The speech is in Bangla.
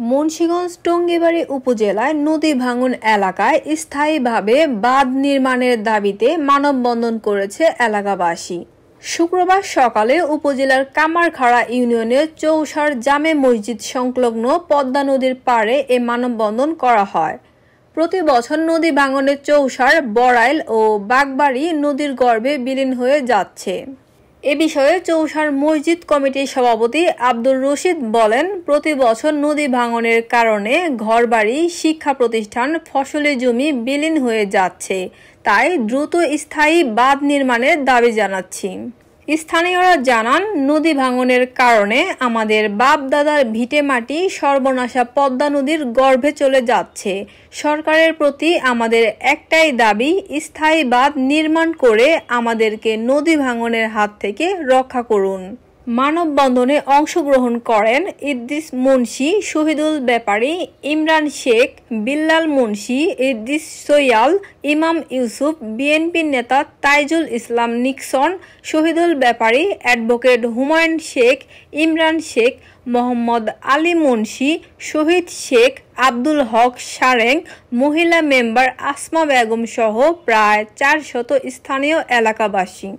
মুন্সিগঞ্জ টঙ্গীবাড়ী উপজেলায় নদী ভাঙন এলাকায় স্থায়ীভাবে বাঁধ নির্মাণের দাবিতে মানববন্ধন করেছে এলাকাবাসী। শুক্রবার সকালে উপজেলার কামারখাড়া ইউনিয়নের চৌসার জামে মসজিদ সংলগ্ন পদ্মা নদীর পাড়ে এ মানববন্ধন করা হয়। প্রতি বছর নদী ভাঙনে চৌসার, বড়াইল ও বাগবাড়ী নদীর গর্ভে বিলীন হয়ে যাচ্ছে। এ বিষয়ে চৌসার মসজিদ কমিটির সভাপতি আব্দুর রশিদ বলেন, প্রতি বছর নদী ভাঙনের কারণে ঘরবাড়ি, শিক্ষা প্রতিষ্ঠান, ফসলি জমি বিলীন হয়ে যাচ্ছে। তাই দ্রুত স্থায়ী বাঁধ নির্মাণের দাবি জানাচ্ছি। স্থানীয়রা জানান, নদী ভাঙনের কারণে আমাদের বাপ দাদার ভিটেমাটি সর্বনাশা পদ্মা নদীর গর্ভে চলে যাচ্ছে। সরকারের প্রতি আমাদের একটাই দাবি, স্থায়ী বাঁধ নির্মাণ করে আমাদেরকে নদী ভাঙনের হাত থেকে রক্ষা করুন। মানববন্ধনে অংশগ্রহণ করেন ইদ্রিস মুন্সি, শহীদুল ব্যাপারী, ইমরান শেখ, বিল্লাল মুন্সি, ইদ্রিস সৈয়াল, ইমাম ইউসুফ, বিএনপি নেতা তাইজুল ইসলাম নিক্সন, শহীদুল ব্যাপারী, অ্যাডভোকেট হুমায়ুন শেখ, ইমরান শেখ, মোহাম্মদ আলী মুন্সি, শহীদ শেখ আব্দুল হক সারেং, মহিলা মেম্বার আসমা বেগম সহ প্রায় 400 স্থানীয় এলাকাবাসী।